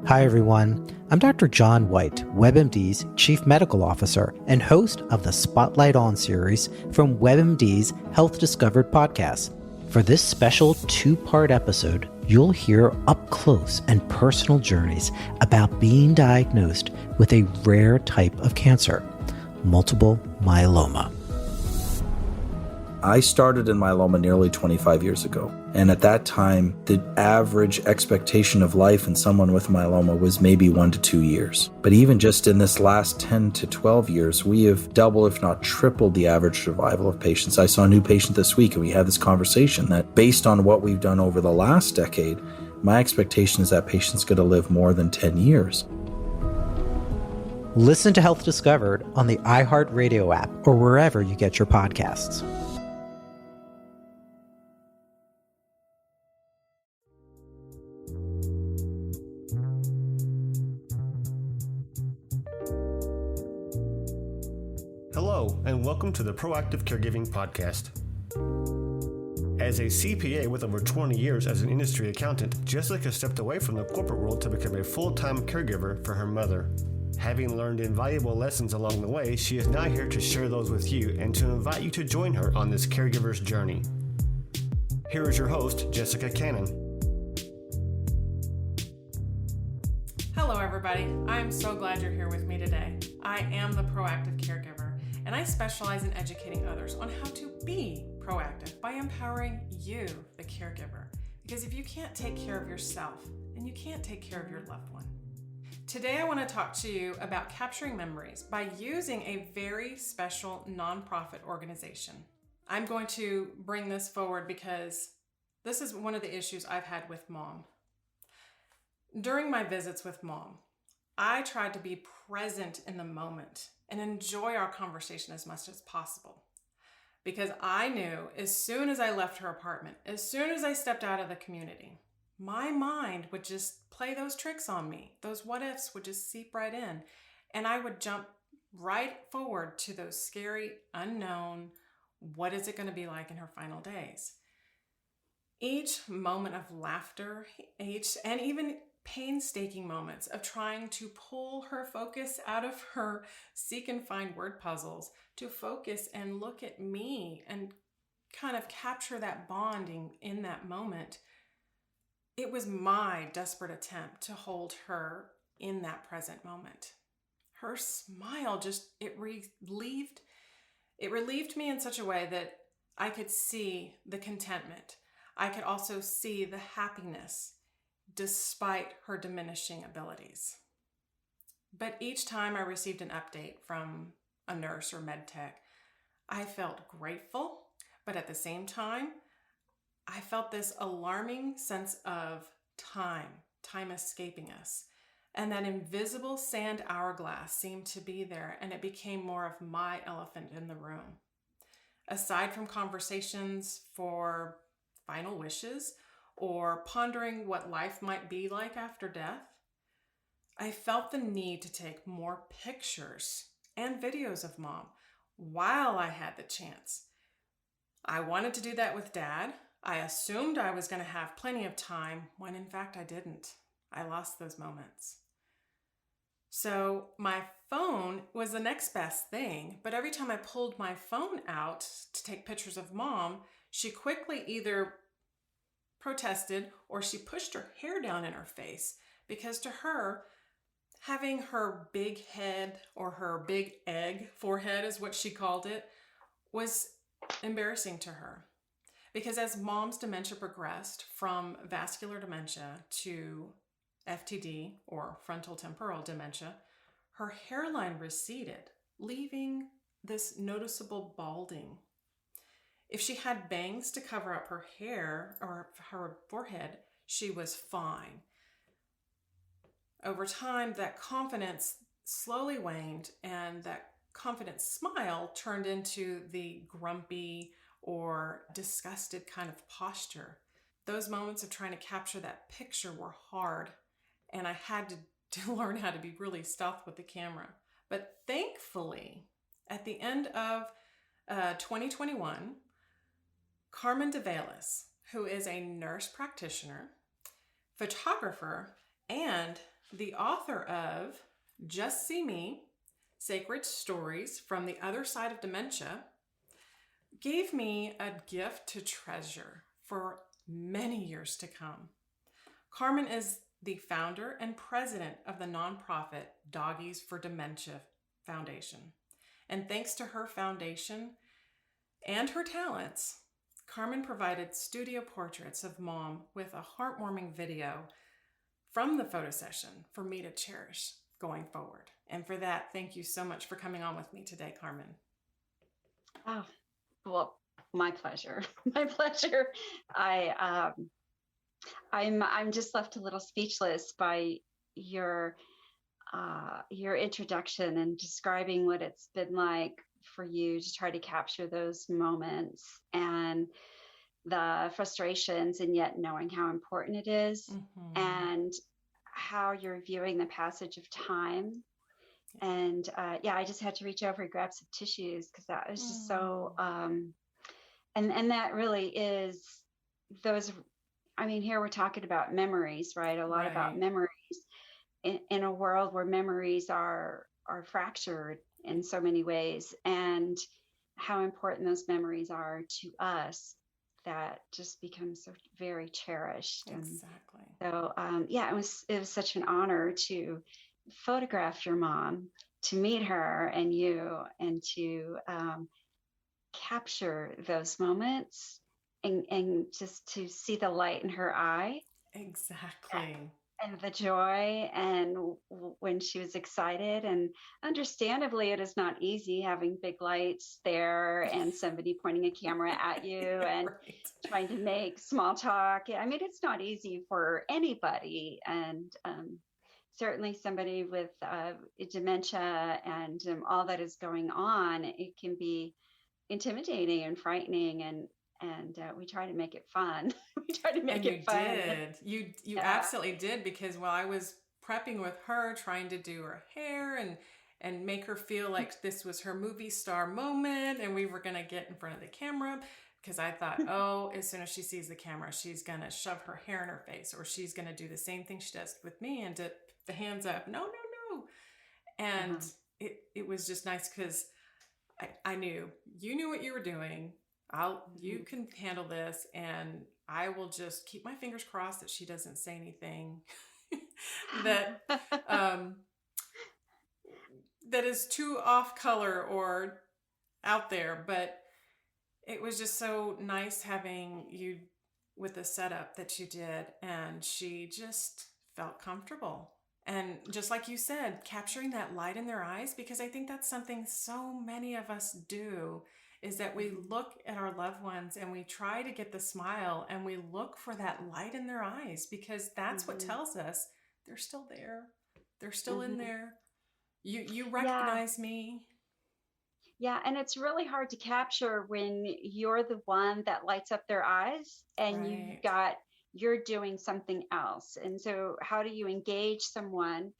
Hi, everyone. I'm Dr. John White, WebMD's Chief Medical Officer and host of the Spotlight On series from WebMD's Health Discovered podcast. For this special two-part episode, you'll hear up close and personal journeys about being diagnosed with a rare type of cancer, multiple myeloma. I started in myeloma nearly 25 years ago, and at that time, the average expectation of life in someone with myeloma was maybe 1 to 2 years. But even just in this last 10 to 12 years, we have doubled, if not tripled, the average survival of patients. I saw a new patient this week, and we had this conversation that based on what we've done over the last decade, my expectation is that patient's going to live more than 10 years. Listen to Health Discovered on the iHeartRadio app or wherever you get your podcasts. Hello, and welcome to the Proactive Caregiving Podcast. As a CPA with over 20 years as an industry accountant, Jessica stepped away from the corporate world to become a full-time caregiver for her mother. Having learned invaluable lessons along the way, she is now here to share those with you and to invite you to join her on this caregiver's journey. Here is your host, Jessica Cannon. Hello, everybody. I am so glad you're here with me today. I am the Proactive Caregiver, and I specialize in educating others on how to be proactive by empowering you, the caregiver. Because if you can't take care of yourself, then you can't take care of your loved one. Today, I want to talk to you about capturing memories by using a very special nonprofit organization. I'm going to bring this forward because this is one of the issues I've had with Mom. During my visits with Mom, I tried to be present in the moment and enjoy our conversation as much as possible. Because I knew as soon as I left her apartment, as soon as I stepped out of the community, my mind would just play those tricks on me. Those what ifs would just seep right in. And I would jump right forward to those scary, unknown, what is it going to be like in her final days? Each moment of laughter, and even painstaking moments of trying to pull her focus out of her seek and find word puzzles to focus and look at me and kind of capture that bonding in that moment. It was my desperate attempt to hold her in that present moment. Her smile it relieved me in such a way that I could see the contentment. I could also see the happiness despite her diminishing abilities. But each time I received an update from a nurse or med tech, I felt grateful, but at the same time, I felt this alarming sense of time escaping us. And that invisible sand hourglass seemed to be there, and it became more of my elephant in the room. Aside from conversations for final wishes or pondering what life might be like after death, I felt the need to take more pictures and videos of Mom while I had the chance. I wanted to do that with Dad. I assumed I was going to have plenty of time when in fact I didn't. I lost those moments. So my phone was the next best thing, but every time I pulled my phone out to take pictures of Mom, she quickly either protested or she pushed her hair down in her face, because to her, having her big head, or her big egg forehead is what she called it, was embarrassing to her. Because as Mom's dementia progressed from vascular dementia to FTD, or frontal temporal dementia, her hairline receded, leaving this noticeable balding. If she had bangs to cover up her hair or her forehead, she was fine. Over time, that confidence slowly waned, and that confident smile turned into the grumpy or disgusted kind of posture. Those moments of trying to capture that picture were hard, and I had to learn how to be really stealth with the camera. But thankfully, at the end of 2021, Carmen Davailus, who is a nurse practitioner, photographer, and the author of Just See Me, Sacred Stories from the Other Side of Dementia, gave me a gift to treasure for many years to come. Carmen is the founder and president of the nonprofit Doggies for Dementia Foundation. And thanks to her foundation and her talents, Carmen provided studio portraits of Mom with a heartwarming video from the photo session for me to cherish going forward. And for that, thank you so much for coming on with me today, Carmen. Oh, well, my pleasure. My pleasure. I'm just left a little speechless by your introduction and describing what it's been like for you to try to capture those moments and the frustrations, and yet knowing how important it is, and how you're viewing the passage of time. And I just had to reach over and grab some tissues because that was just so and that really is those. I mean, here we're talking about memories, right? A lot about memories in a world where memories are fractured in so many ways, and how important those memories are to us, that just becomes so very cherished. Exactly. And so, it was such an honor to photograph your mom, to meet her and you, and to capture those moments, and just to see the light in her eye. Exactly. And the joy, and when she was excited. And understandably, it is not easy having big lights there and somebody pointing a camera at you and trying to make small talk. I mean, it's not easy for anybody. And certainly somebody with dementia and all that is going on, it can be intimidating and frightening. And we try to make it fun. We try to make it fun. You absolutely did, because while I was prepping with her, trying to do her hair and make her feel like this was her movie star moment, and we were going to get in front of the camera, because I thought, as soon as she sees the camera, she's going to shove her hair in her face, or she's going to do the same thing she does with me and dip the hands up. No. And it was just nice because I knew you knew what you were doing. You can handle this, and I will just keep my fingers crossed that she doesn't say anything that that is too off color or out there. But it was just so nice having you with the setup that you did, and she just felt comfortable. And just like you said, capturing that light in their eyes, because I think that's something so many of us do, is that we look at our loved ones and we try to get the smile, and we look for that light in their eyes, because that's what tells us they're still there. They're still in there. You recognize me. Yeah. And it's really hard to capture when you're the one that lights up their eyes and you're doing something else. And so how do you engage someone?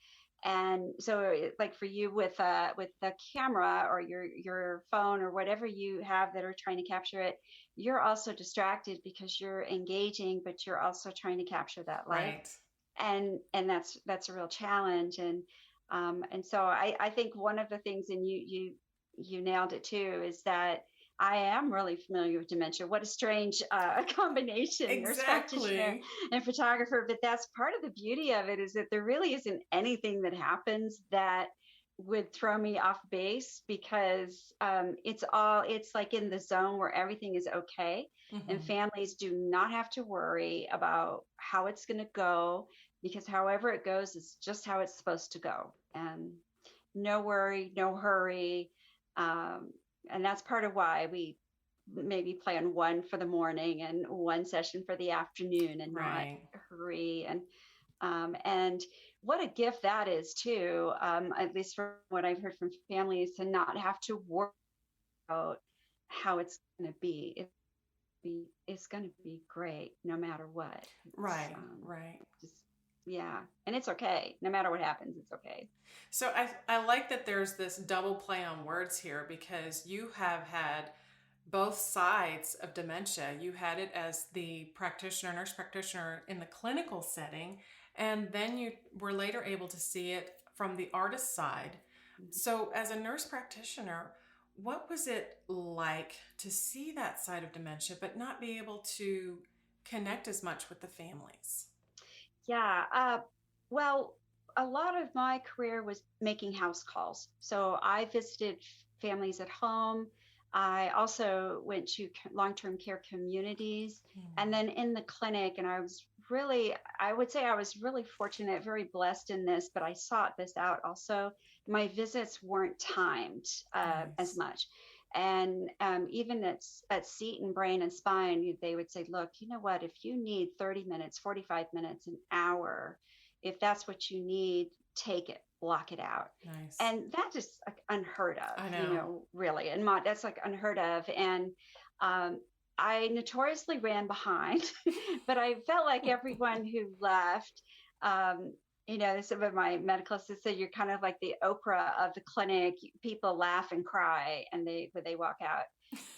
And so, like for you with the camera or your phone or whatever you have that are trying to capture it, you're also distracted because you're engaging, but you're also trying to capture that light. Right. And that's a real challenge. And so I think one of the things, and you nailed it too, is that I am really familiar with dementia. What a strange combination. Exactly. Nurse practitioner and photographer. But that's part of the beauty of it, is that there really isn't anything that happens that would throw me off base, because it's like in the zone where everything is okay. And families do not have to worry about how it's going to go, because however it goes is just how it's supposed to go. And no worry, no hurry. And that's part of why we maybe plan one for the morning and one session for the afternoon, and not hurry. And what a gift that is too, at least from what I've heard from families, to not have to worry about how it's going to be. It's going to be great no matter what. Right. And it's okay. No matter what happens, it's okay. So I like that there's this double play on words here, because you have had both sides of dementia. You had it as the nurse practitioner in the clinical setting, And then you were later able to see it from the artist side. So as a nurse practitioner, what was it like to see that side of dementia, but not be able to connect as much with the families? Yeah. Well, a lot of my career was making house calls. So I visited families at home. I also went to long-term care communities and then in the clinic. And I would say I was really fortunate, very blessed in this, but I sought this out also. My visits weren't timed as Nice. much. And even at seat and brain and spine, they would say, look, you know what, if you need 30 minutes, 45 minutes, an hour, if that's what you need, take it, block it out. Nice. And that is like unheard of, I know. really. And that's like unheard of. And I notoriously ran behind, but I felt like everyone who left, some of my medical assistants said you're kind of like the Oprah of the clinic. People laugh and cry, and when they walk out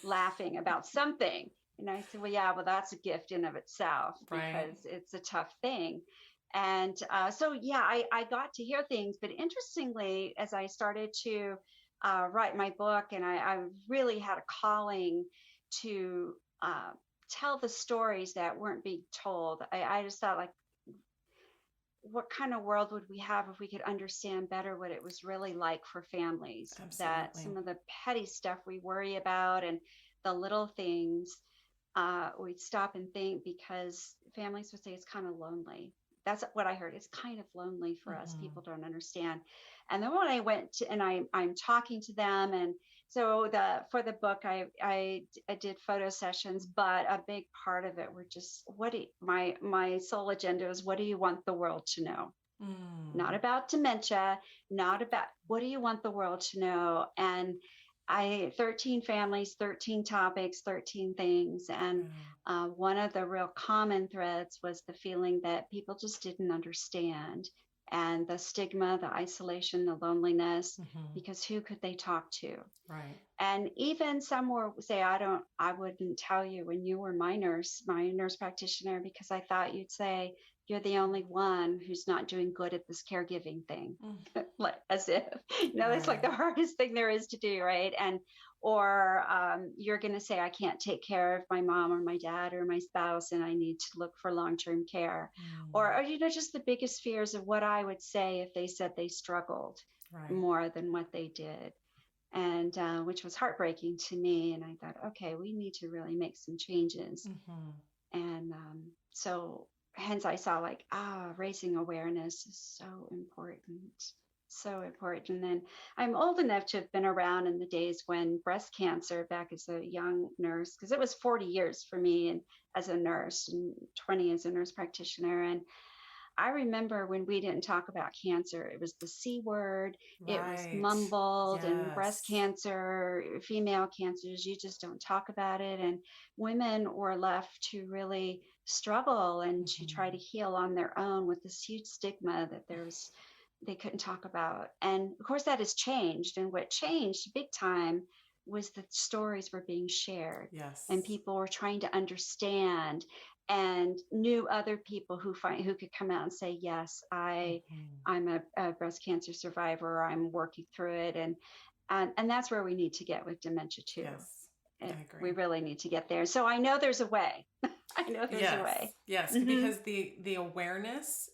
laughing about something. And I said, well, yeah, well, that's a gift in of itself because it's a tough thing. And I got to hear things. But interestingly, as I started to write my book, and I really had a calling to tell the stories that weren't being told. I just thought, like, what kind of world would we have if we could understand better what it was really like for families? Absolutely. That some of the petty stuff we worry about and the little things, we'd stop and think, because families would say it's kind of lonely. That's what I heard. It's kind of lonely for us. People don't understand. And then when I went to, and I'm talking to them, and so for the book, I did photo sessions, but a big part of it were just my sole agenda was, what do you want the world to know? Not about dementia, not about, what do you want the world to know? And 13 families, 13 topics, 13 things. And one of the real common threads was the feeling that people just didn't understand, and the stigma, the isolation, the loneliness, because who could they talk to? Right. And even some would say, I wouldn't tell you when you were my nurse practitioner, because I thought you'd say, you're the only one who's not doing good at this caregiving thing. Like, as if, it's like the hardest thing there is to do, right? Or you're going to say, I can't take care of my mom or my dad or my spouse, and I need to look for long-term care. Or just the biggest fears of what I would say if they said they struggled more than what they did. And which was heartbreaking to me. And I thought, okay, we need to really make some changes. And so hence I saw, like, raising awareness is so important. So important. And I'm old enough to have been around in the days when breast cancer, back as a young nurse, because it was 40 years for me and as a nurse, and 20 as a nurse practitioner. And I remember when we didn't talk about cancer, it was the C word, it was mumbled, and breast cancer, female cancers, you just don't talk about it. And women were left to really struggle and to try to heal on their own with this huge stigma that they couldn't talk about. And of course that has changed. And what changed big time was that stories were being shared. And people were trying to understand, and knew other people who could come out and say, yes, I'm a breast cancer survivor, or I'm working through it. And that's where we need to get with dementia too. Yes, I agree. We really need to get there. So I know there's a way. I know there's a way. Yes, because the awareness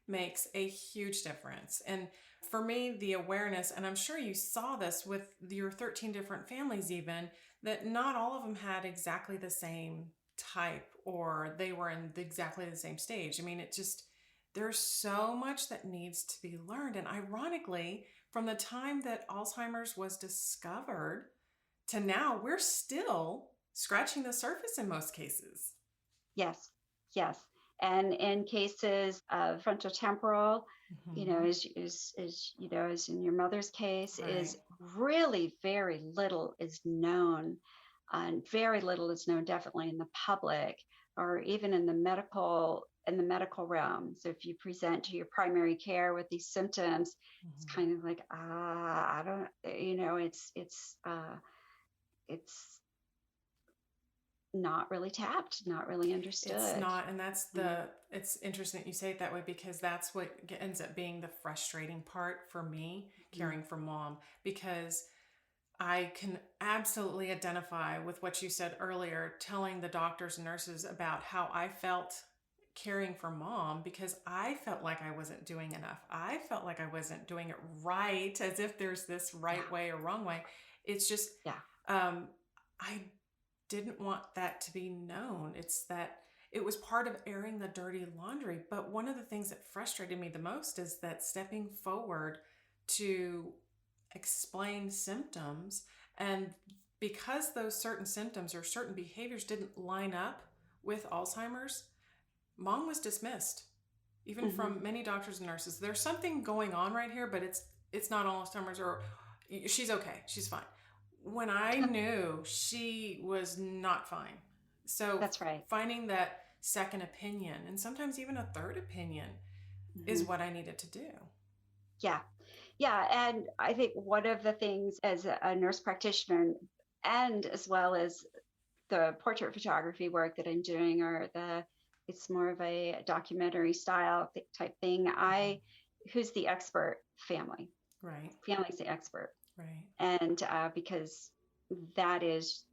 makes a huge difference. And for me, the awareness, and I'm sure you saw this with your 13 different families even, that not all of them had exactly the same type, or they were in exactly the same stage. I mean, there's so much that needs to be learned. And ironically, from the time that Alzheimer's was discovered to now, we're still scratching the surface in most cases. Yes. And in cases of frontotemporal, as in your mother's case, is really very little is known. And very little is known, definitely in the public, or even in the medical realm. So if you present to your primary care with these symptoms, it's kind of like, I don't, it's not really tapped, not really understood. It's not, and that's it's interesting that you say it that way, because that's what ends up being the frustrating part for me, caring for mom, because I can absolutely identify with what you said earlier, telling the doctors and nurses about how I felt caring for mom, because I felt like I wasn't doing enough. I felt like I wasn't doing it right, as if there's this right way or wrong way. It's just, I didn't want that to be known. It's that it was part of airing the dirty laundry. But one of the things that frustrated me the most is that stepping forward to explain symptoms, and because those certain symptoms or certain behaviors didn't line up with Alzheimer's, mom was dismissed, even from many doctors and nurses. There's something going on right here, but it's not Alzheimer's, or she's okay, she's fine. When I knew she was not fine. So that's right. Finding that second opinion, and sometimes even a third opinion, is what I needed to do. Yeah. Yeah. And I think one of the things as a nurse practitioner, and as well as the portrait photography work that I'm doing, or it's more of a documentary style type thing. Who's the expert? Family. Right. Family's the expert. Right. And because that is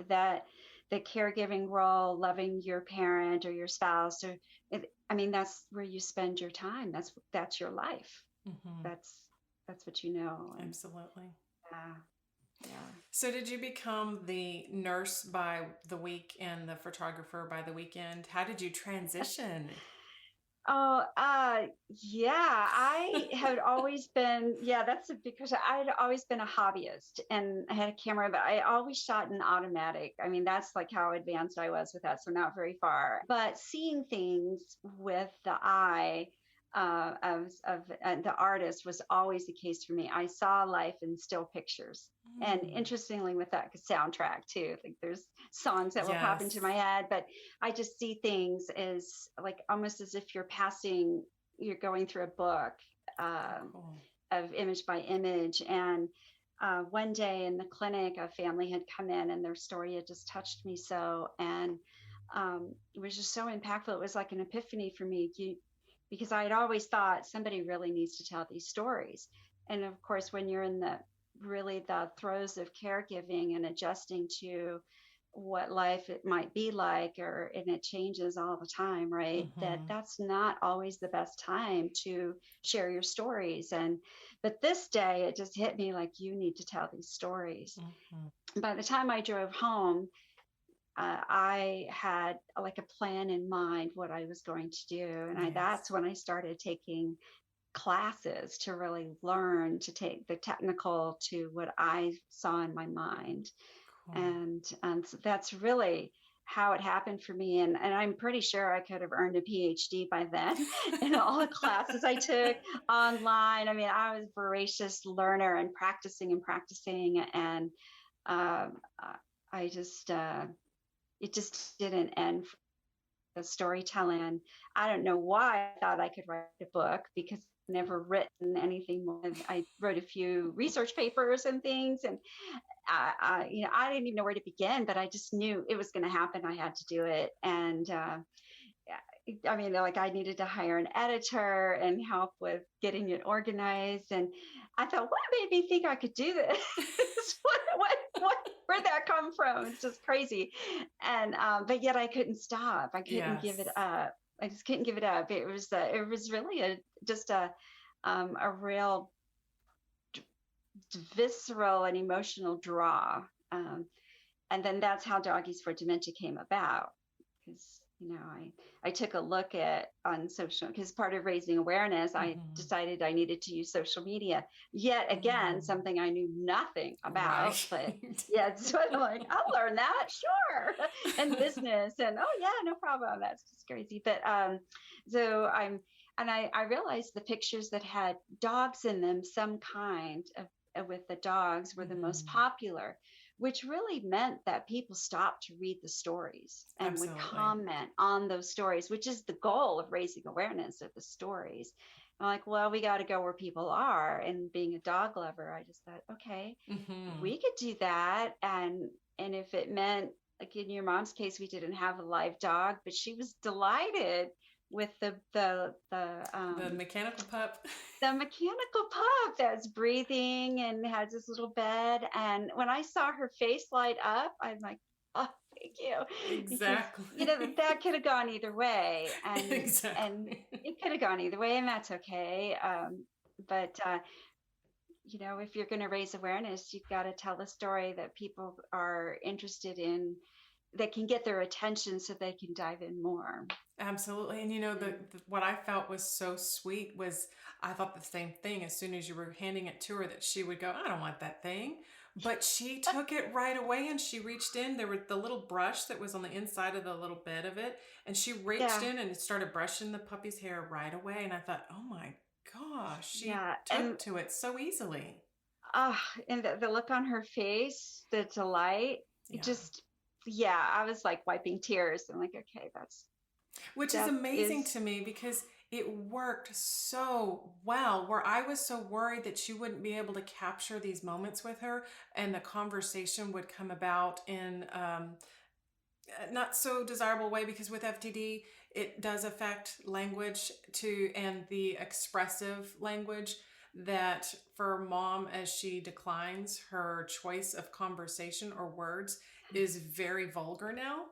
that the caregiving role, loving your parent or your spouse, or that's where you spend your time. That's your life. That's what you know. Absolutely. Yeah. So did you become the nurse by the week and the photographer by the weekend? How did you transition? I had always been, that's because I had always been a hobbyist, and I had a camera, but I always shot in automatic. I mean, that's like how advanced I was with that. So not very far, but seeing things with the eye of the artist was always the case for me. I saw life in still pictures. And interestingly, with that soundtrack too, like there's songs that will pop into my head, but I just see things as like almost as if you're going through a book of image by image. And one day in the clinic, a family had come in, and their story had just touched me so, and it was just so impactful. It was like an epiphany for me, because I had always thought somebody really needs to tell these stories. And of course, when you're in the throes of caregiving and adjusting to what life it might be like, and it changes all the time, right? That's not always the best time to share your stories. But this day it just hit me like, you need to tell these stories. By the time I drove home, I had like a plan in mind what I was going to do. And that's when I started taking classes to really learn to take the technical to what I saw in my mind. And so that's really how it happened for me. And I'm pretty sure I could have earned a PhD by then in all the classes I took online. I mean, I was a voracious learner and practicing. And it just didn't end. The storytelling. I don't know why I thought I could write a book, because I've never written anything more. I wrote a few research papers and things, and I didn't even know where to begin, but I just knew it was going to happen. I had to do it. And I needed to hire an editor and help with getting it organized. And I thought, what made me think I could do this? Where'd that come from? It's just crazy. And but yet I couldn't stop. I couldn't give it up. I just couldn't give it up. It was really a real visceral and emotional draw. And then that's how Doggies for Dementia came about. Because I took a look on social, because part of raising awareness, I decided I needed to use social media. Yet again, something I knew nothing about. But so I'm like, I'll learn that, sure. And business, and no problem. That's just crazy. But so I realized the pictures that had dogs in them, some kind of with the dogs, were the most popular, which really meant that people stopped to read the stories and would comment on those stories, which is the goal of raising awareness of the stories. I'm like, well, we got to go where people are. And being a dog lover, I just thought, okay, we could do that. And if it meant like in your mom's case, we didn't have a live dog, but she was delighted with The mechanical pup. the mechanical pup that's breathing and has this little bed. And when I saw her face light up, I'm like, oh, thank you. Exactly. Because, that could have gone either way. And Exactly. it could have gone either way, and that's okay. But if you're going to raise awareness, you've got to tell a story that people are interested in, that can get their attention so they can dive in more. Absolutely. And what I felt was so sweet was I thought the same thing as soon as you were handing it to her, that she would go, I don't want that thing. But she took it right away, and she reached in. There was the little brush that was on the inside of the little bed of it. And she reached in and started brushing the puppy's hair right away. And I thought, oh my gosh, she took to it so easily. And the look on her face, the delight, I was like wiping tears. I'm like, okay, which is amazing to me, because it worked so well, where I was so worried that she wouldn't be able to capture these moments with her, and the conversation would come about in not so desirable way, because with FTD, it does affect language too, and the expressive language, that for mom, as she declines, her choice of conversation or words is very vulgar now.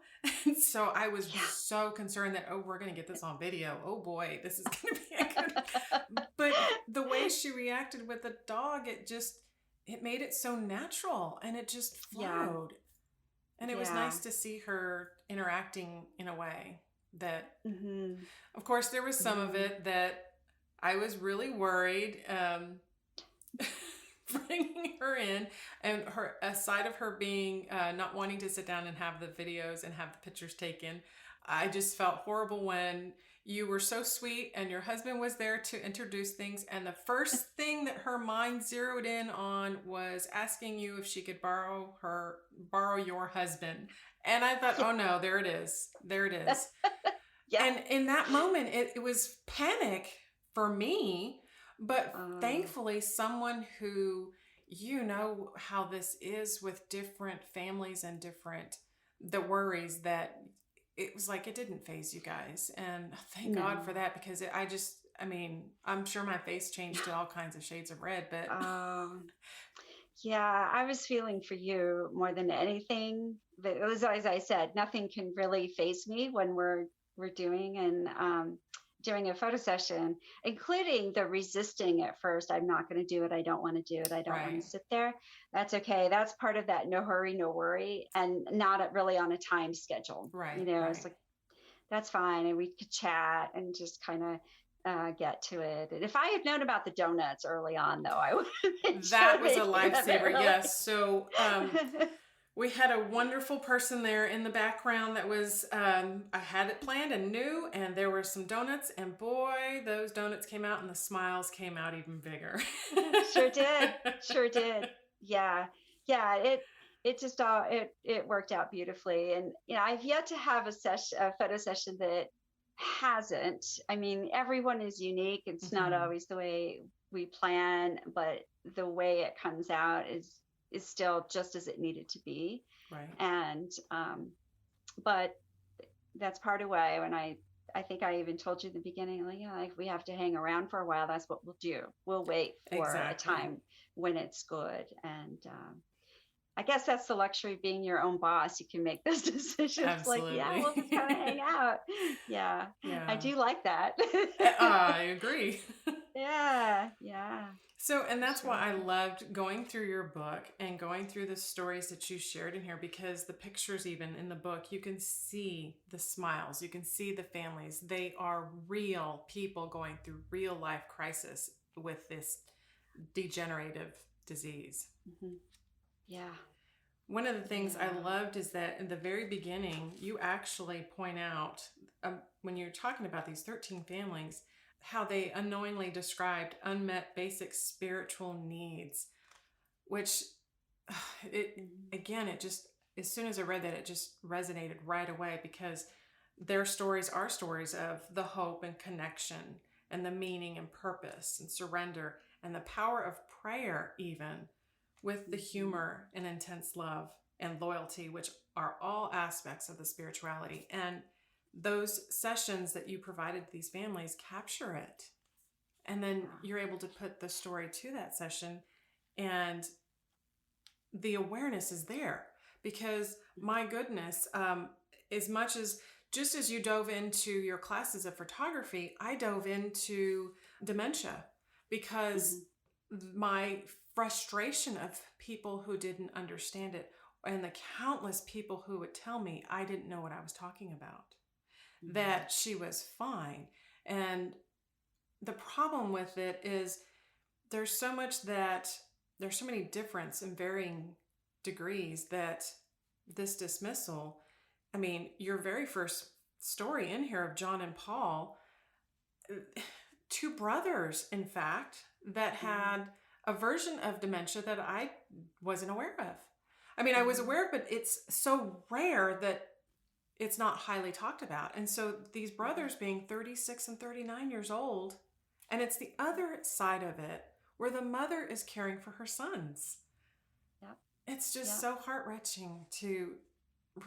And so I was so concerned that, we're going to get this on video. Oh boy, this is going to be a good. But the way she reacted with the dog, it made it so natural, and it just flowed. And it was nice to see her interacting in a way that, of course, there was some of it that I was really worried, bringing her in, and aside of her being not wanting to sit down and have the videos and have the pictures taken, I just felt horrible when you were so sweet and your husband was there to introduce things, and the first thing that her mind zeroed in on was asking you if she could borrow your husband. And I thought, oh no, there it is. And in that moment, it was panic for me, but thankfully someone who, how this is with different families and the worries, that it was like, it didn't faze you guys. And thank God for that, because I'm sure my face changed to all kinds of shades of red, but I was feeling for you more than anything. But it was, as I said, nothing can really faze me when we're doing a photo session, including the resisting at first. I'm not going to do it. I don't want to do it. I don't want to sit there. That's okay. That's part of that no hurry, no worry, and not really on a time schedule. It's like, that's fine. And we could chat and just kind of get to it. And if I had known about the donuts early on, though, I would have that was a lifesaver. Yes. So we had a wonderful person there in the background that was, I had it planned and knew, and there were some donuts, and boy, those donuts came out and the smiles came out even bigger. Sure did. Yeah. It just it worked out beautifully. And, I've yet to have a photo session that hasn't. Everyone is unique. It's not always the way we plan, but the way it comes out is still just as it needed to be. Right. And, but that's part of why when I think I even told you in the beginning, like we have to hang around for a while. That's what we'll do. We'll wait for a time when it's good. And, I guess that's the luxury of being your own boss. You can make those decisions. Absolutely. Like, we'll just kind of hang out. Yeah. I do like that. I agree. Yeah. So, and that's why I loved going through your book and going through the stories that you shared in here, because the pictures, even in the book, you can see the smiles, you can see the families. They are real people going through real life crisis with this degenerative disease. Yeah. One of the things I loved is that in the very beginning, you actually point out, when you're talking about these 13 families, how they unknowingly described unmet basic spiritual needs, which it just, as soon as I read that, it just resonated right away, because their stories are stories of the hope and connection and the meaning and purpose and surrender and the power of prayer, even with the humor and intense love and loyalty, which are all aspects of the spirituality. And those sessions that you provided to these families capture it. And then you're able to put the story to that session, and the awareness is there. Because my goodness, as much as just as you dove into your classes of photography, I dove into dementia because my frustration of people who didn't understand it, and the countless people who would tell me I didn't know what I was talking about, that she was fine. And the problem with it is there's so many difference in varying degrees that this dismissal, I mean, your very first story in here of John and Paul, two brothers, in fact, that had a version of dementia that I wasn't aware of. I mean, I was aware, but it's so rare that it's not highly talked about. And so these brothers being 36 and 39 years old, and it's the other side of it where the mother is caring for her sons. Yep. It's just so heart-wrenching to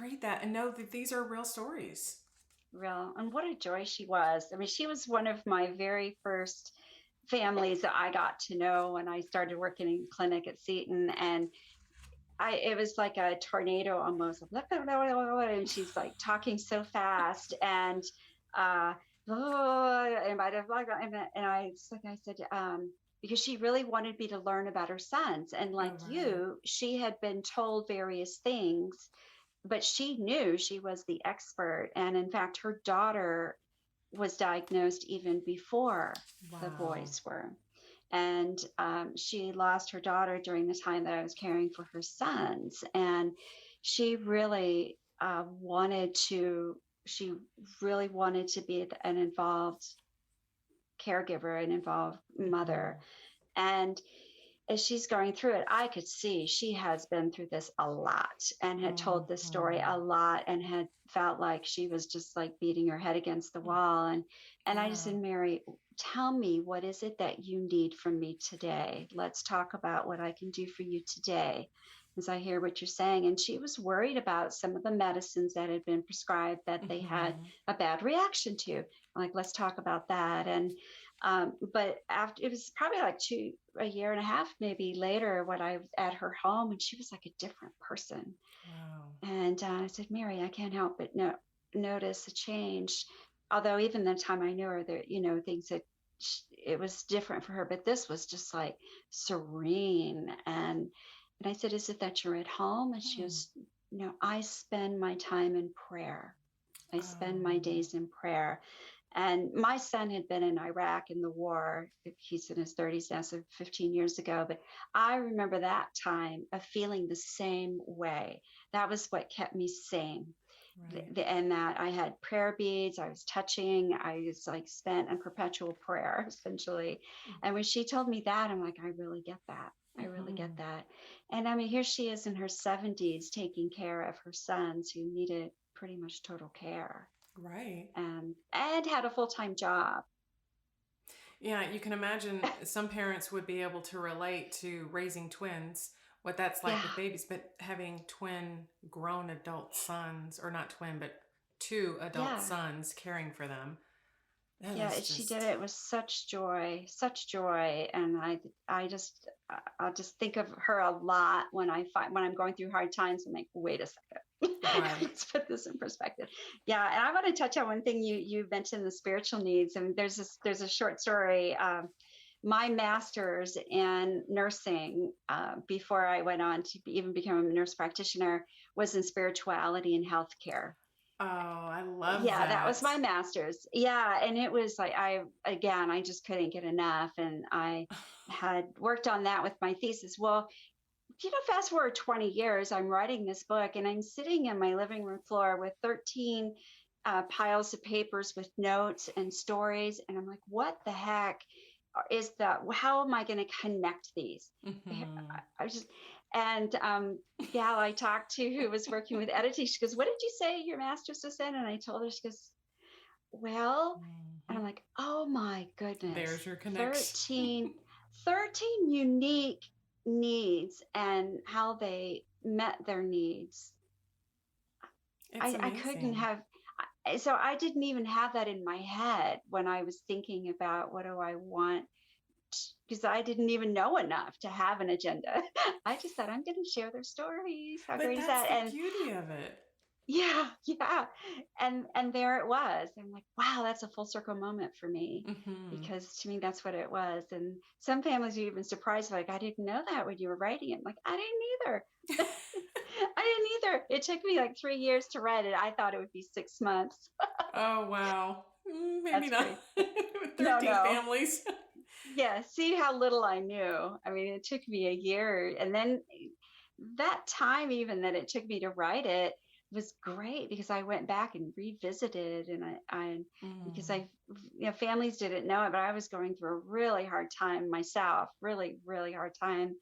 read that and know that these are real stories. Real. And what a joy she was. I mean, she was one of my very first families that I got to know when I started working in clinic at Seton. And it was like a tornado almost. And she's like talking so fast. And I said, because she really wanted me to learn about her sons. And like you, she had been told various things, but she knew she was the expert. And in fact, her daughter was diagnosed even before the boys were. And she lost her daughter during the time that I was caring for her sons. And she really wanted to be an involved caregiver, an involved mother. And as she's going through it, I could see she has been through this a lot and had told this story a lot and had felt like she was just like beating her head against the wall. And I just said, Mary, tell me, what is it that you need from me today? Let's talk about what I can do for you today, as I hear what you're saying. And she was worried about some of the medicines that had been prescribed that they had a bad reaction to. I'm like, let's talk about that. And but after, it was probably like a year and a half, maybe later, when I was at her home, and she was like a different person. Wow. And I said, Mary, I can't help but notice a change. Although even the time I knew her, there, things that it was different for her, but this was just like serene. And I said, is it that you're at home? And she goes, no, I spend my time in prayer. I spend my days in prayer. And my son had been in Iraq in the war. He's in his 30s now, so 15 years ago. But I remember that time of feeling the same way. That was what kept me sane. Right. And that I had prayer beads, I was touching, I was like spent in perpetual prayer, essentially. And when she told me that, I'm like, I really get that. I really get that. And I mean, here she is in her 70s taking care of her sons who needed pretty much total care. Right. And had a full-time job. Yeah, you can imagine some parents would be able to relate to raising twins, what that's like with babies, but having twin grown adult sons, or not twin, but two adult sons caring for them. She did it with such joy. And I'll just think of her a lot when I'm going through hard times. I'm like, wait a second. Right. Let's put this in perspective. Yeah. And I want to touch on one thing you mentioned, the spiritual needs. And there's a short story. My master's in nursing, before I went on to even become a nurse practitioner, was in spirituality and healthcare. Oh, I love that. Yeah, that was my master's. Yeah. And it was like, I just couldn't get enough. And I had worked on that with my thesis. Well, fast forward 20 years, I'm writing this book and I'm sitting in my living room floor with 13 piles of papers with notes and stories. And I'm like, what the heck is that? How am I going to connect these? I talked to who was working with editing. She goes, what did you say your master's was in? And I told her, she goes, well, and I'm like, oh my goodness. There's your connection. 13 unique needs and how they met their needs I couldn't have. So I didn't even have that in my head when I was thinking about what do I want, because I didn't even know enough to have an agenda. I just thought I'm going to share their stories. How But great is that's that? the And beauty of it. yeah, yeah. And there it was. I'm like, wow, that's a full circle moment for me, because to me that's what it was. And some families are even surprised, like, I didn't know that when you were writing it. I'm like, I didn't either. I didn't either. It took me like 3 years to write it. I thought it would be 6 months. Oh, wow. Maybe That's not. crazy. With No, 13 no. families. Yeah, see how little I knew. I mean, it took me a year. And then that time, even that it took me to write it, was great because I went back and revisited, and because families didn't know it, but I was going through a really hard time myself, really, really hard time.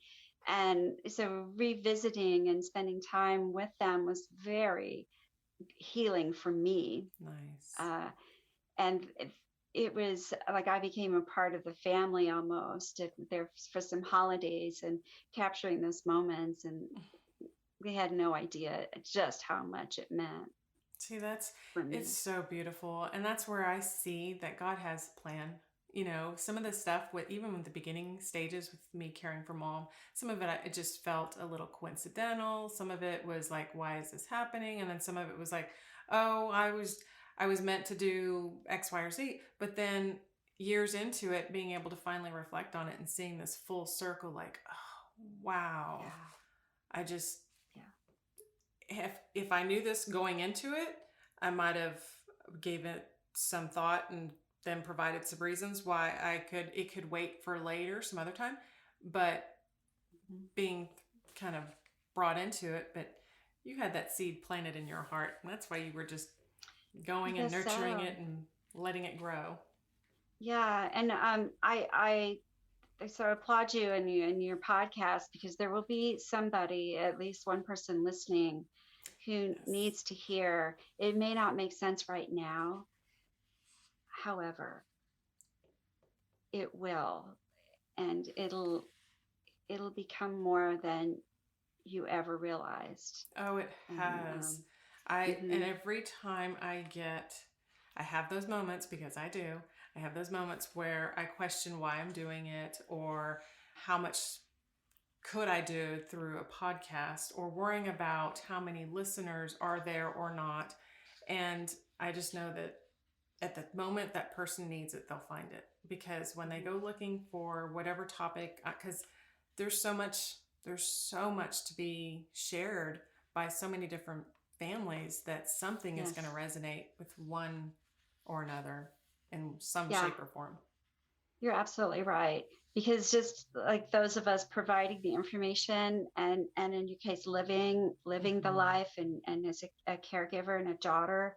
And so revisiting and spending time with them was very healing for me. Nice. And it was like I became a part of the family almost there for some holidays and capturing those moments. And they had no idea just how much it meant. See, For me. it's so beautiful. And that's where I see that God has a plan. Some of the stuff even with the beginning stages with me caring for mom, some of it just felt a little coincidental. Some of it was like, why is this happening? And then some of it was like, oh, I was meant to do X, Y, or Z. But then years into it, being able to finally reflect on it and seeing this full circle, like, oh, wow. Yeah. I just, if I knew this going into it, I might have gave it some thought and then provided some reasons why it could wait for later, some other time. But being kind of brought into it, but you had that seed planted in your heart, and that's why you were just going and nurturing it and letting it grow. Yeah, and I so applaud you and your podcast, because there will be somebody, at least one person listening, who needs to hear. It may not make sense right now. However, it will, and it'll become more than you ever realized. Oh, it has. And every time I have those moments, because I do. I have those moments where I question why I'm doing it, or how much could I do through a podcast, or worrying about how many listeners are there or not. And I just know that at the moment that person needs it, they'll find it. Because when they go looking for whatever topic, because there's so much to be shared by so many different families, that something is going to resonate with one or another in some shape or form. You're absolutely right. Because just like those of us providing the information, and in your case, living the life, and as a caregiver and a daughter,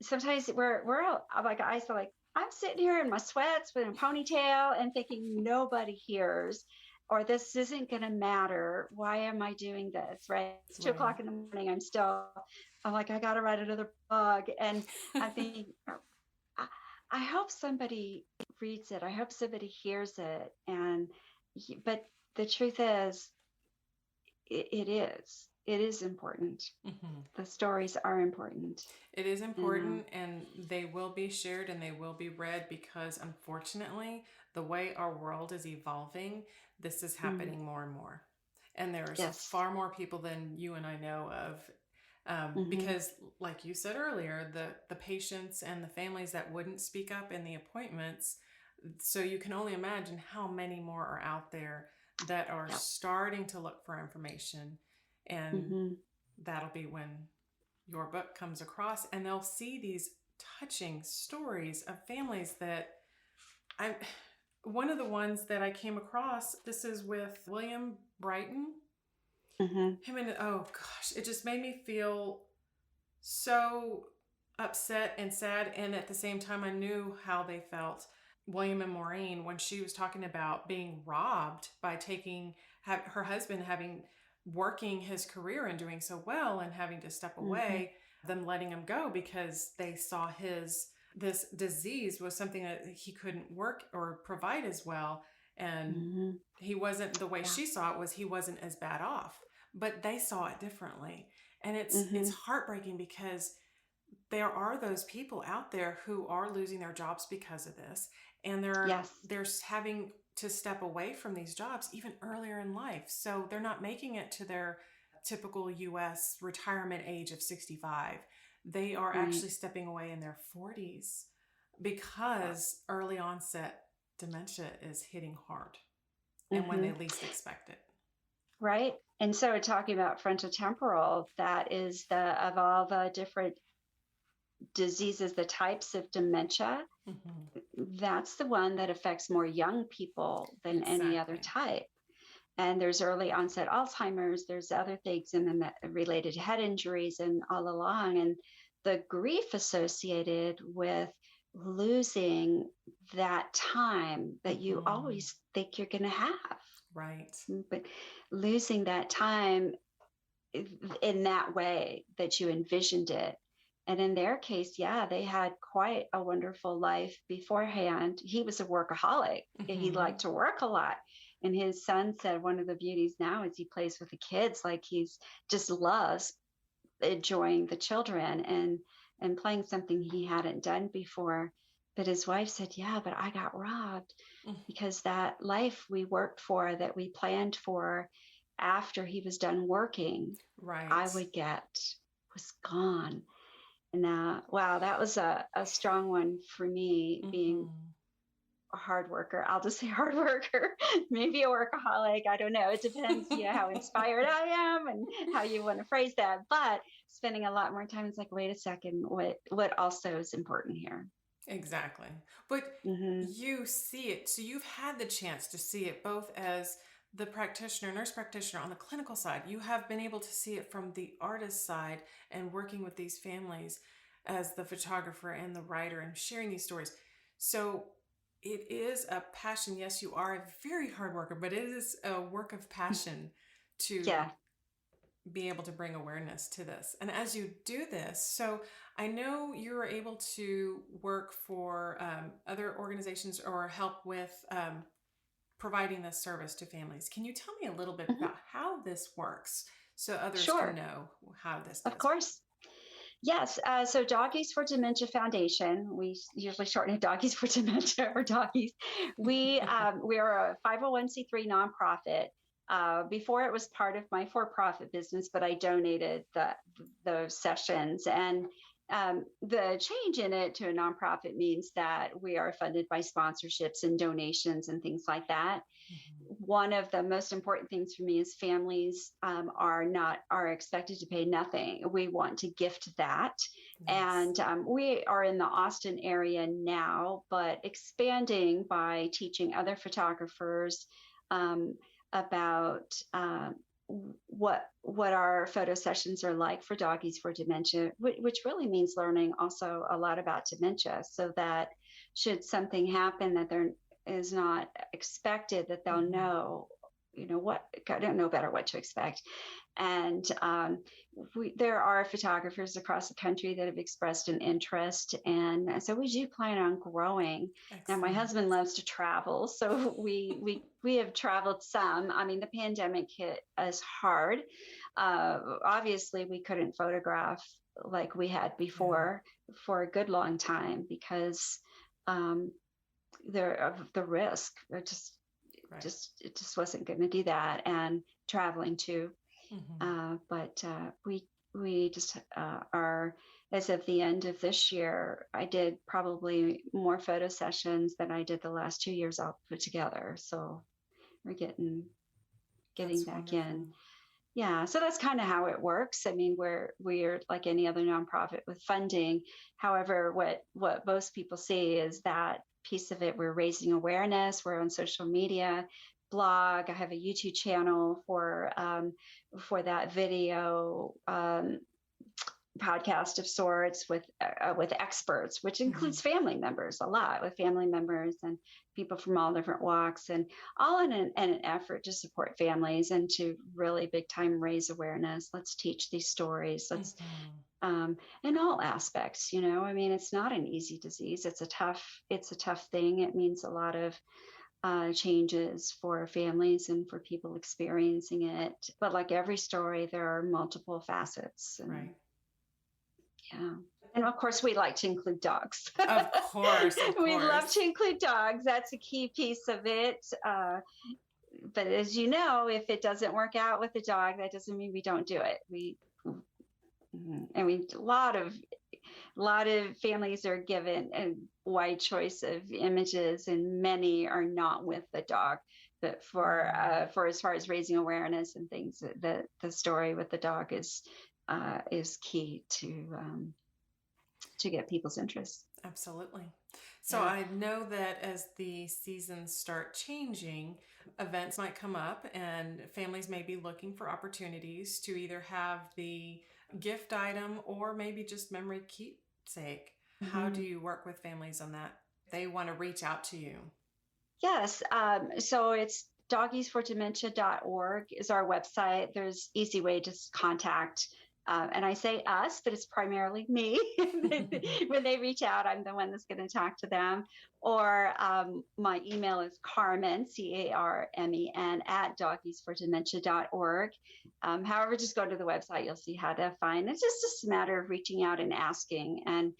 sometimes we're all, like, I feel like I'm sitting here in my sweats with a ponytail and thinking nobody hears, or this isn't going to matter. Why am I doing this? Right? It's 2 o'clock in the morning. I'm like, I got to write another blog. And I think, I hope somebody reads it. I hope somebody hears it. But the truth is, it is important. The stories are important. It is important, and they will be shared and they will be read, because unfortunately, the way our world is evolving, this is happening more and more. And there's far more people than you and I know of. Because like you said earlier, the patients and the families that wouldn't speak up in the appointments, so you can only imagine how many more are out there that are starting to look for information. And that'll be when your book comes across, and they'll see these touching stories of families that one of the ones that I came across, this is with William Brighton. Him and, oh gosh, it just made me feel so upset and sad. And at the same time, I knew how they felt. William and Maureen, when she was talking about being robbed by her husband working his career and doing so well, and having to step away, them letting him go because they saw this disease was something that he couldn't work or provide as well. And he wasn't, the way she saw it was, he wasn't as bad off, but they saw it differently. And it's heartbreaking because there are those people out there who are losing their jobs because of this, and they're having to step away from these jobs even earlier in life. So they're not making it to their typical US retirement age of 65. They are actually stepping away in their 40s because early onset dementia is hitting hard and when they least expect it. Right. And so talking about frontotemporal, that is of all the different diseases, the types of dementia, that's the one that affects more young people than any other type. And there's early onset Alzheimer's, there's other things in the related to head injuries and all along. And the grief associated with losing that time that you always think you're going to have. Right. But losing that time in that way that you envisioned it. And in their case, they had quite a wonderful life beforehand. He was a workaholic. He liked to work a lot. And his son said one of the beauties now is he plays with the kids, like he's just loves enjoying the children and playing something he hadn't done before. But his wife said, but I got robbed because that life we worked for, that we planned for after he was done working, I would get was gone. And wow, that was a strong one for me, being a hard worker. I'll just say hard worker, maybe a workaholic. I don't know. It depends, how inspired I am and how you want to phrase that. But spending a lot more time, it's like, wait a second, what also is important here? Exactly. But you see it. So you've had the chance to see it both as the practitioner, nurse practitioner on the clinical side. You have been able to see it from the artist side and working with these families as the photographer and the writer and sharing these stories. So it is a passion. Yes, you are a very hard worker, but it is a work of passion to be able to bring awareness to this. And as you do this, so I know you're able to work for other organizations or help with providing this service to families. Can you tell me a little bit about how this works so others can know how this does? Of course. Yes. So Doggies for Dementia Foundation, we usually shorten it Doggies for Dementia or Doggies. We are a 501c3 nonprofit. Before it was part of my for-profit business, but I donated those sessions. And the change in it to a nonprofit means that we are funded by sponsorships and donations and things like that. One of the most important things for me is families are expected to pay nothing. We want to gift that. And we are in the Austin area now, but expanding by teaching other photographers about what our photo sessions are like for Doggies for Dementia, which really means learning also a lot about dementia, so that should something happen that there is not expected, that they'll know, I don't know better what to expect. And there are photographers across the country that have expressed an interest. And so we do plan on growing. Excellent. Now, my husband loves to travel, so we have traveled some. I mean, the pandemic hit us hard. Obviously, we couldn't photograph like we had before for a good long time because of the risk. It just wasn't going to do that, and traveling too. But we just are, as of the end of this year, I did probably more photo sessions than I did the last 2 years all put together. So we're getting back in. Yeah. So that's kind of how it works. I mean, we're like any other nonprofit with funding. However, what most people see is that piece of it. We're raising awareness. We're on social media, blog. I have a YouTube channel for that video podcast of sorts with experts, which includes family members a lot, with family members and people from all different walks, and all in an effort to support families and to really big time raise awareness. Let's teach these stories. Let's in all aspects, I mean, it's not an easy disease. It's a tough thing. It means a lot of changes for families and for people experiencing it. But like every story, there are multiple facets. And, right. Yeah. And of course, we like to include dogs. Of course. We love to include dogs. That's a key piece of it. But as you know, if it doesn't work out with the dog, that doesn't mean we don't do it. A lot of families are given a wide choice of images, and many are not with the dog. But for as far as raising awareness and things, the story with the dog is key to get people's interest. Absolutely. So I know that as the seasons start changing, events might come up and families may be looking for opportunities to either have the gift item or maybe just memory keepsake. How do you work with families on that? They want to reach out to you. Yes. So it's doggiesfordementia.org is our website. There's easy way to contact. And I say us, but it's primarily me. When they reach out, I'm the one that's going to talk to them. Or my email is Carmen, CARMEN, @doggiesfordementia.org. However, just go to the website. You'll see how to find. It's just a matter of reaching out and asking. And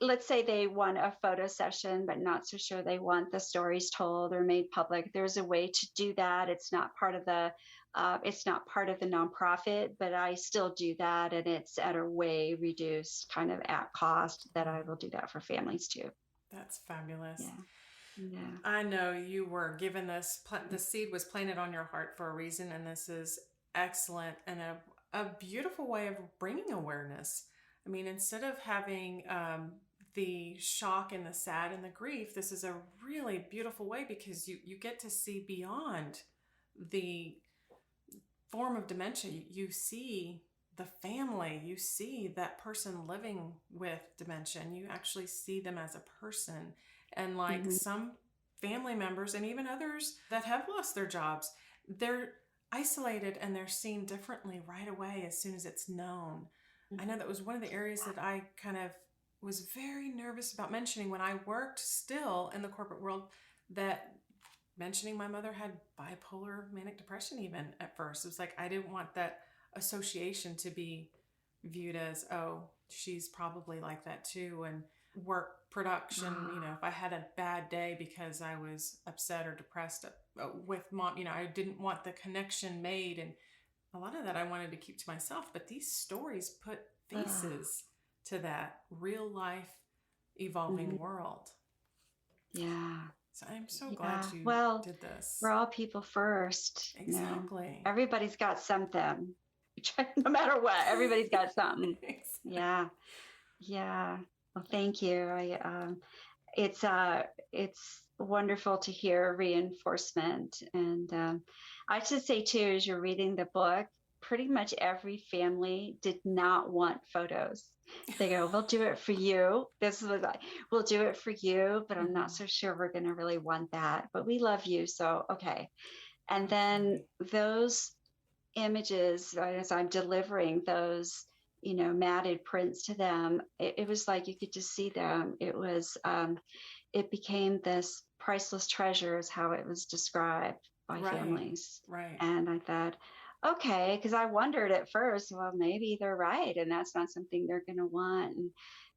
let's say they want a photo session, but not so sure they want the stories told or made public. There's a way to do that. It's not part of the nonprofit, but I still do that, and it's at a way reduced kind of at cost that I will do that for families too. That's fabulous. Yeah. I know you were given this, the seed was planted on your heart for a reason, and this is excellent and a beautiful way of bringing awareness. I mean, instead of having the shock and the sad and the grief, this is a really beautiful way because you get to see beyond the form of dementia. You see the family, you see that person living with dementia, and you actually see them as a person. And like some family members and even others that have lost their jobs, they're isolated and they're seen differently right away as soon as it's known. I know that was one of the areas that I kind of was very nervous about mentioning when I worked still in the corporate world, that mentioning my mother had bipolar manic depression even at first. It was like, I didn't want that association to be viewed as, oh, she's probably like that too. And work production, if I had a bad day because I was upset or depressed with mom, I didn't want the connection made. And a lot of that I wanted to keep to myself. But these stories put faces to that real life evolving world. Yeah. So I'm so glad you did this. We're all people first. Exactly. Everybody's got something. No matter what, everybody's got something. Exactly. Yeah. Well, thank you. It's wonderful to hear reinforcement. And I should say too, as you're reading the book, pretty much every family did not want photos. They go, we'll do it for you. We'll do it for you, but I'm not so sure we're going to really want that. But we love you. So, okay. And then those images, as I'm delivering those, matted prints to them, it was like you could just see them. It was, it became this priceless treasure is how it was described by families. Right. And I thought, okay, because I wondered at first, well, maybe they're right, and that's not something they're going to want. And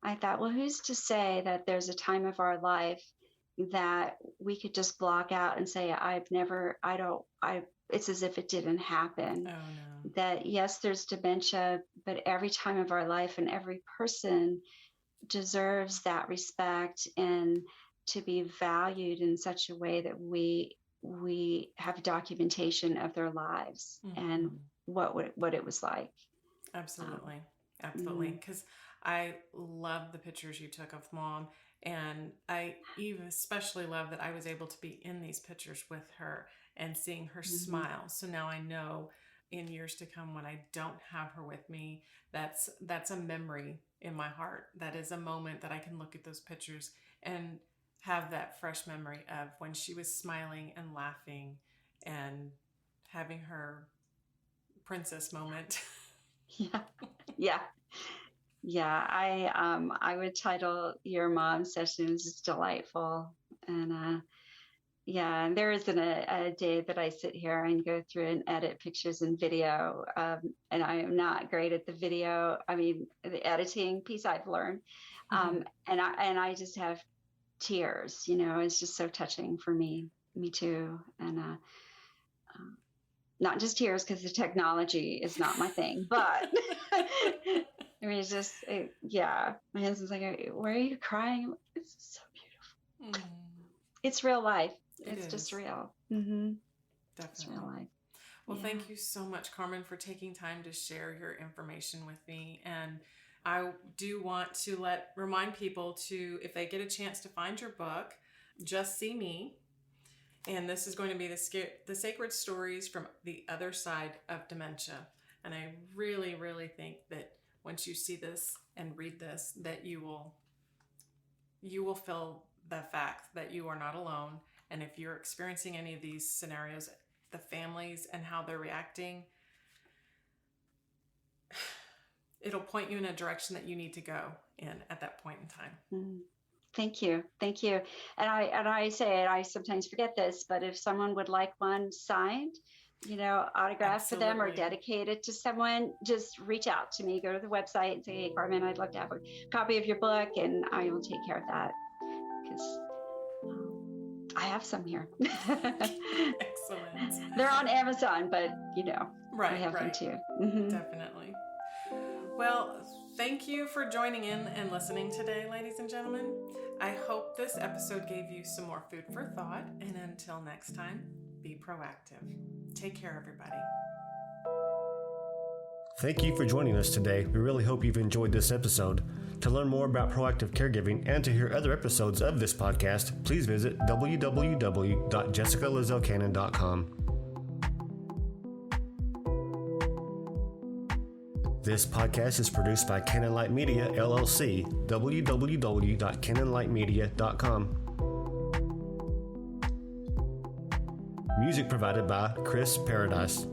I thought, well, who's to say that there's a time of our life that we could just block out and say, it's as if it didn't happen. Oh, no. That yes, there's dementia, but every time of our life and every person deserves that respect and to be valued in such a way that we have documentation of their lives and what it was like. Absolutely. Because I love the pictures you took of Mom, and I even especially love that I was able to be in these pictures with her and seeing her smile. So now I know in years to come when I don't have her with me, that's a memory in my heart. That is a moment that I can look at those pictures and have that fresh memory of when she was smiling and laughing and having her princess moment. Yeah. I would title your mom sessions delightful. And Yeah, and there isn't a day that I sit here and go through and edit pictures and video. And I am not great at the video. I mean, the editing piece I've learned. And I just have tears, it's just so touching for me too. And not just tears because the technology is not my thing, but I mean, it's just, yeah. My husband's like, why are you crying? It's so beautiful. It's real life. It's just real. Definitely. It's real life. Well, thank you so much, Carmen, for taking time to share your information with me. And I do want to remind people to, if they get a chance to find your book, Just See Me. And this is going to be the Sacred Stories from the Other Side of Dementia. And I really, really think that once you see this and read this, that you will feel the fact that you are not alone. And if you're experiencing any of these scenarios, the families and how they're reacting, it'll point you in a direction that you need to go in at that point in time. Thank you. And I say it, I sometimes forget this, but if someone would like one signed, autographed for them or dedicated to someone, just reach out to me. Go to the website and say, hey, Carmen, I'd love to have a copy of your book, and I will take care of that because I have some here. Excellent. They're on Amazon, but right, I have them too. Definitely. Well, thank you for joining in and listening today, ladies and gentlemen. I hope this episode gave you some more food for thought. And until next time, be proactive. Take care, everybody. Thank you for joining us today. We really hope you've enjoyed this episode. To learn more about proactive caregiving and to hear other episodes of this podcast, please visit www.jessicalizelcannon.com. This podcast is produced by Cannon Light Media, LLC, www.cannonlightmedia.com. Music provided by Chris Paradise.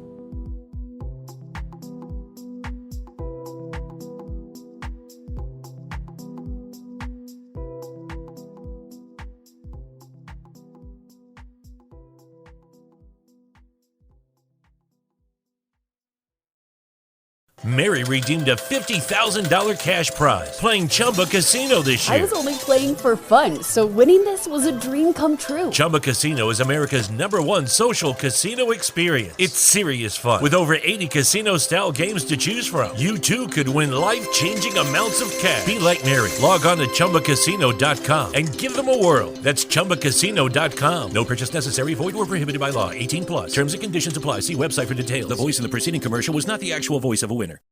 Mary redeemed a $50,000 cash prize playing Chumba Casino this year. I was only playing for fun, so winning this was a dream come true. Chumba Casino is America's #1 social casino experience. It's serious fun. With over 80 casino-style games to choose from, you too could win life-changing amounts of cash. Be like Mary. Log on to ChumbaCasino.com and give them a whirl. That's ChumbaCasino.com. No purchase necessary. Void where prohibited by law. 18+. Terms and conditions apply. See website for details. The voice in the preceding commercial was not the actual voice of a winner.